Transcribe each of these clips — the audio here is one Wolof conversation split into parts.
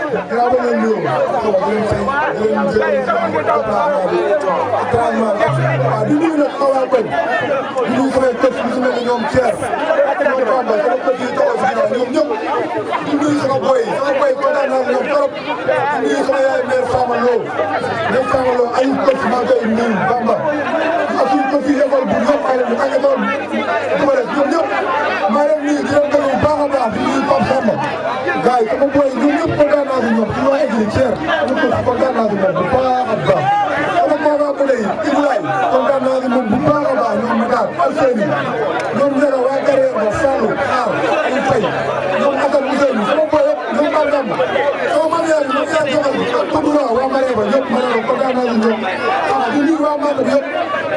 dinaa bañ a nuyoo xaw ma di leen jël déplacement bi déplacement waaw di nuyu nag xaw a bañ di nuyu samay kër yi su mel ne ñoom Thier ñoom Bamba sama kër yi taxaw si ginnaaw ñoom ñëpp di nuyu sama boy kontaan naa si ñoom trop di nuyu sama yaay mère Fama Lo ay kër maa ngi koy nuyu Bamba ak suñu kër yi école bu ñëpp ay leen ak école bu rek ñoom ñëpp maa leen nuyu di leen gën bu baax a baax di nuyu Pape Samba gars yi sama boy ñoom ñëpp kontaan naa si ñoom ci waa Egli Thier sama kër kontaan naa si moom bu baax a baax sama Baba Boulé yi Ibrahima kontaan naa si moom bu baax a baax ñoom Matar Alseni ñoom Ndera waa carrière ba Fallou Aar ay Faye ñoom Assane Ousseynou sama boy yëpp ñoom Pape Samba sama mam yaa ni ñoom yaa joxal ak Toudoura waa Maré ba ñëpp ma ne ko kontaan naa si ñoom di nuyu waa Matam yëpp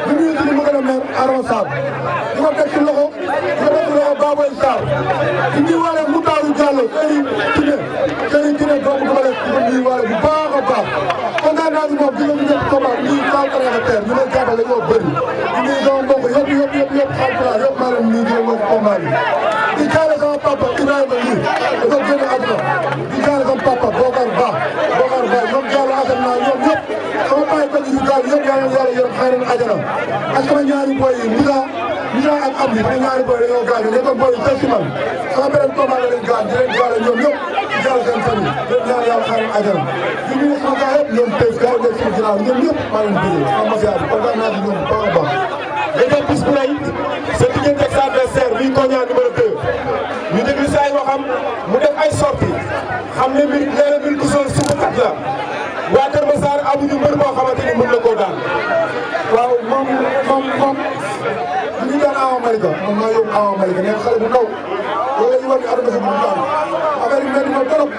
di nuyu suñu monsieur le maire Arona Sarr di ko teg ci loxo Baboy Sarr di nuyu waale Moutaaru Diallo Serigne Kine doomu Double Less di ko nuyu waale bu baax a baax kontaan naa si moom di nga ñu def combat nuyu Kaw Traoré ñu lay jàppale ñoo bëri di nuyu sama mbokk yëpp xalpulaar yëpp maa leen nuyu di leen wax combat bi di jaale sama papa Ibrahima lii dafa génn àdduna di jaale sama papa Bokar Ba ñoom Diallo Assane naa ñoom ñëpp sama baay ko ñu gaaw yëpp yàlla yërëm xëy na àjjana ak sama ñaari boy yi Moussa ak Abdi sama ñaari boy dañoo gaañ ne ko boy yi man sama beneen combat la leen gaañ di leen jaale ñoom ñëpp di jaale seen famille leen ñaan yàlla xëy na àjjana di nuyu sama gars yëpp ñoom tey gars yi nekk suñu ginnaaw ñoom ñëpp maa leen bëggee sama mafia bi kontaan naa si ñoom bu baax a baax nga jël bis bu rëy sa diggante ak sa adversaire bi Konia numéro 2 ñu déglu si ay waxam mu def ay sorties xam ne mbir nee na mbir ku soor suufukat la waa Kër Massar amuñu mbër boo xamante ni mën na koo daan. waaw moom ñu daan Awa Malika moom maa yóbbu Awa Malika nekk xale bu ndaw loolu la ñu war di adressé bu daan affaire yi métti na trop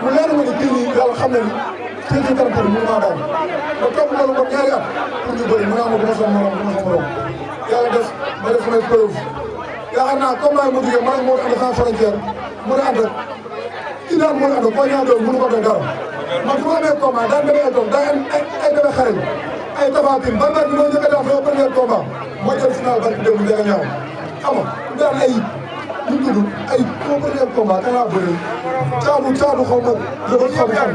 mu leer ma ni kii nii yàlla xam na ni seen si kanam mënu maa daan ba topp na lu ko ñaari at pour ñu bëri mu naa ma du ma sa morom yàlla def ma def samay preuve yaakaar naa combat yi mu jugee man ak moo ànd sans frontière mën a ànd kii daal mën a ànd Konia doon mënu ko def dara man su ma amee combat daan demee ay doom daa am ay demee xarañ ay tafatin ba mbir mi moo njëkk a daan sama premier combat moo jël final barki démb njëkk a ñaaw xam nga daan ay ñu tudd ay sama premier combat kan laa bëri caabu xaw ma dafa xaw ma xam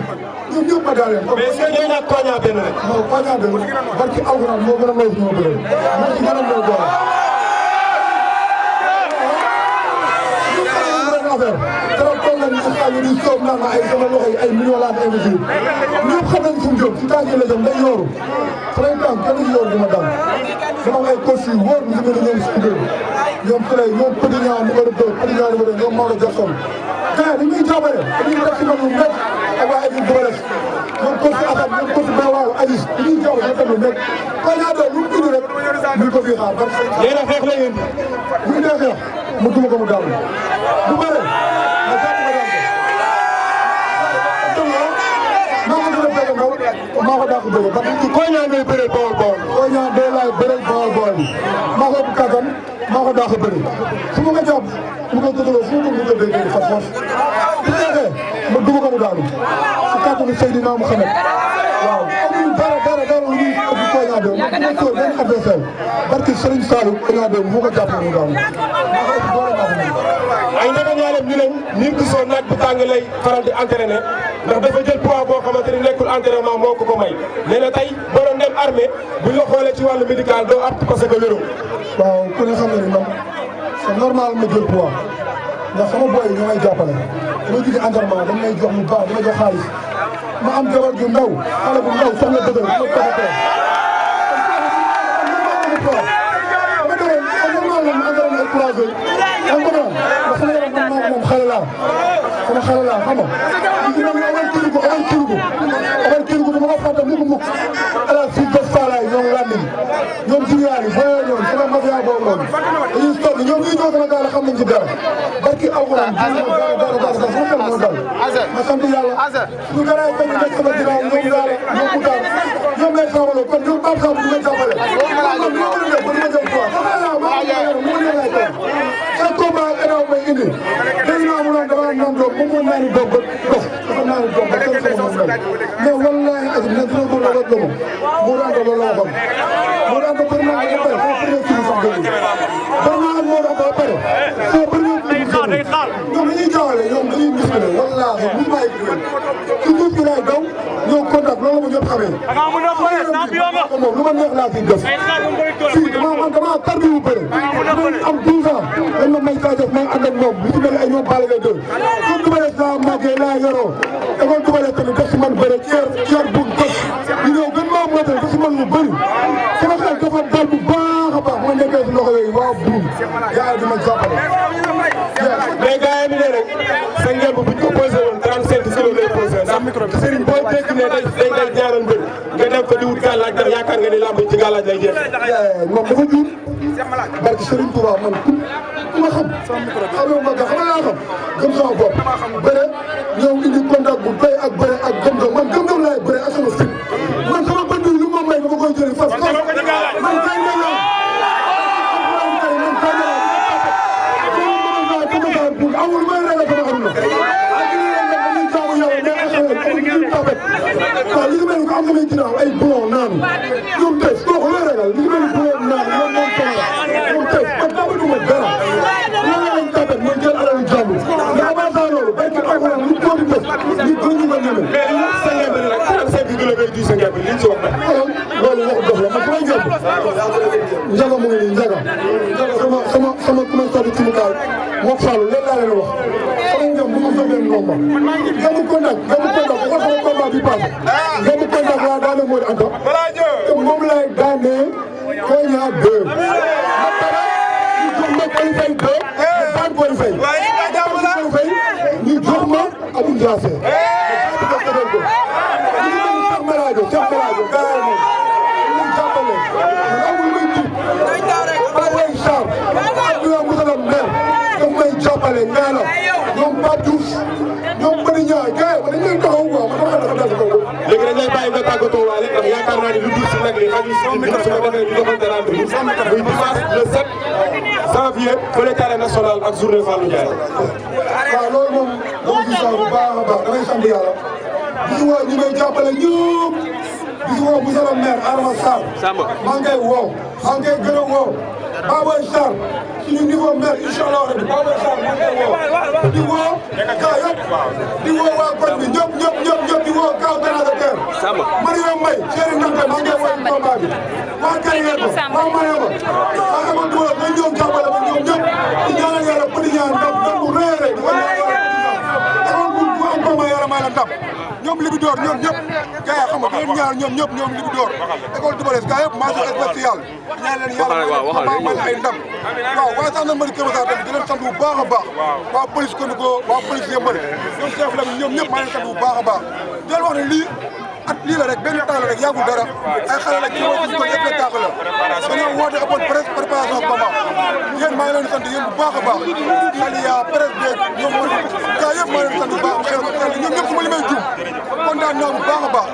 ñoom ñëpp ma daal leen. mais est-ce que ñooy nag Konia benn rek. non Konia benn barki alxuraan moo gën a lool ñoo bëri moo ci gën a lool doole. keroog toll nañu si xaaju di soob naan ay sama loxo yi ay millions laa ko investir ñëpp xam nañ fu mu jëm si tànk la jëm day yooru samay tànk kenn du yooru du ma daan dama am ay coach yu wóor ñu si mel ne ñoom si biir ñoom Souley ñoom Petit Niang numéro 2 Petit Niang numéro 2 ñoom Maodo Jackson gars yi dañuy jàppale dañuy def si man lu métti ak waa équipe Double Less ñoom coach Assane ñoom coach Bewaaw Aziz dañuy jàppale ñoom tamit métti Konia doon lu mu tudd rek ñu ko fii xaar parce que yéen a xeex la yéen bu ñu dee xeex mu duma ko mu daanu bu bëree ma jàpp ma daan ko maa ko daa ko bëre parce que Konia ngay bëre Bawol Konia day laay bëre Bawol bi maa ko ëpp kattan maa ko daa ko bëre su ma ko jàpp mu ko tëddaloo fu mu ko déggee fa force bu neexee ma duma ko mu daanu si kàttanu Seydina Mouhamed waaw amuñu dara lu ñuy ëpp Konia de ma duma tóor benn adversaire barki Serigne Saliou Konia de mu ko jàppee mu daanu maa ko ëpp doole maa ko mën ay ndege ñaareel ñu ne Nir Gisoo naaj bu tàng lay faral di entraîné ndax dafa jël poids boo xamante ni nekkul entraînement moo ko may nee na tey boo doon dem armée bu ñu la xoolee ci wàllu médical doo apte parce que wéroo. waaw ku ne xam na ni man c'est normal ma jël poids ndax sama boy yi ñoo may jàppale dama jóge entraînement dañ may jox lu baax dama jox xaalis ma am jabar ju ndaw xale bu ndaw soxla dëgër ma toppatoo. moom xale laa sama xale laa xam nga li ñu naan amal kirigu dama ko fàtte mukk ala si bés faalaay ñoom Landing ñoom Jiyaani booyoo ñoom sama mafia boobu noonu dañuy toog ñoom ñuy ñëw sama gaal xam nañ ci dara barki alxuraan dara sama xel moo dal ma sant yàlla ñu garaay bañ nekk sama ginnaaw ñoom gaala ñoom Moutar ñoom lay xamaloo kon ñoom Pape Samb du ma jàppale ñoom ñoo mën a def ba du ma jëm quoi sama laa ma lay toog chaque combat énaw may indi dégg naa mu naan dama naan doom moom moo naani doom ba dof dafa naani doom ba kenn sama moom mais wallahi azim ne dina ko la rek la moo daan ko loolu la waxoon moo daan ko bëri naa ko ba pare foo premier tour sax dégg bëri naa ak moo daan ko ba pare foo premier tour ñoom dañuy jaawale ñoom dañuy gis écurie wallaahi musuma écurie ci suuf gi laay daw ñëw contact loolu ma ñëpp xamee. moom lu ma neex laa ciy def fii damaa tarbi wu bëre am 12 ans dañ ma may saa def may ànd ak moom lu ci mel ay ñoom Balla Gaye 2 comme du ma def laa màggee laa yoroo école du ma def tamit def si man bëre ceer bu gos ñu ñëw gën maa motal def si man lu bëri sama xel dafa dal bu baax a baax ma nekkee si loxo yooyu waaw buum yaa di ma jàppale. mais gars yi ne rek sa ngeen bu ñu ko posé woon 35 kilos lay posé ndax Serigne boo dégg ne day ñaaral mbër nga dem ko di wut gàllaaj ndax yaakaar nga ni lamb ci gàllaaj lay jeex. moom dafa juum barke Serigne Touba man ku ma xam xamee ma xam laa xam gëm sama bopp bëre ñëw indi contact bu bay ak bëre ak gëm-gëm man gëm-gëm laay bëre ak sama fit man sama bët bi lu ma may dama koy jëli fas man kay na la amul may ragal sama xam na ak li leen nag dañuy jaamu yàlla mais ak xale ñu tapet waaw li mel ni ko am na ginnaaw ay bulon naan ñoom tey kooku lay ragal li mel ni bulon naan ñoom moom sama ñoom tey man tapetuma dara loolu lañ tapet mooy jël alalu jàmm mais avant ça loolu béykat alxuraan lu ko di def li gën ñu ko ñeme mais li sa ngeen bi nag 35 kilos ngay di sa ngeen bi liñ ci wax loolu waxu dof la man samay ngeen njaga mu ngi nii njaga sama ku may sori ci mu kaay moom Fallou léegi laa leen wax sama ngeen bu ma soobee nomba gamu contact bu ko sama combat bi passé gamu contact laa daane moo di Anta te moom laay daane Koña 2 ma pare ñu jox ma Coly Faye 2 daan Coly Faye ñu jox ma Abou Ndiassé Cheikh Maradio gaay moom ñu jàppale amul muy tiit Baboy Sarr Abdoulaye Moussa Mer daf may jàppale ngaala ñoom Pape Diouf ñoom Bani Ndiaye gars yi dañ leen taxaw quoi man dama dafa dal kaw léegi dañ lay bàyyi nga tàggatoo waale ndax yaakaar naa ni lu dul si nag li xajul si nit su ko defee ñu joxante rendez-vous muy dimanche le 7 janvier fële ci Arène Nationale ak journée Fallou Ndiaye. waaw loolu moom dama gis bu baax a baax damay sant yàlla gis nga ñi may jàppale ñëpp gis nga monsieur le maire Adama Sarr maa ngi koy woo maa ngi koy gën a woo Baboy Sarr suñu niveau maire incha allah rabi Baboy Sarr maa ngi koy woo di woo gaa yëpp di woo waa koñ bi ñëpp di woo Kaw Sénégal Mario Mbaye Thierry Nante maa ngi koy woo ci combat bi waa carrière ko waa Mayama waa Ama Doula nga ñëw jàppale ma ñoom ñëpp di ñaanal yàlla petit ñaan ndam bu rëy a rëy di ko ñaanal bu am combat yàlla may la ndam ñoom Libidor ñoom ñëpp gars yi xam nga leen ñaar ñoom ñëpp ñoom Libidor école Doubalès gars yëpp mention spéciale ñaan leen yàlla may ay ndam waaw waaye sax na mari Kër Massar tamit di leen sant bu baax a baax waa police Comico waa police Yëmbal ñoom chef la ñoom ñëpp maa leen sant bu baax a baax di leen wax ne lii at lii la rek benn temps la rek yàggul dara ay xale la ci mooy gis ko spectacle la dañoo woote amoon préparation combat yéen maa ngi leen di sant yéen bu baax a baax xale ya presse beeg ñoom mooy gars yëpp maa leen di sant bu baax xel ñoom ñëpp su ma limay juum kontaan naa bu baax a baax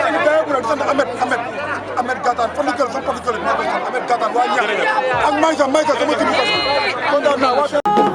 suñu gars yëpp nag di sant Ahmed Gatane fan la jël sama fan la jël maa koy sant Ahmed Gatane waa Niax ak Maysa sama jibu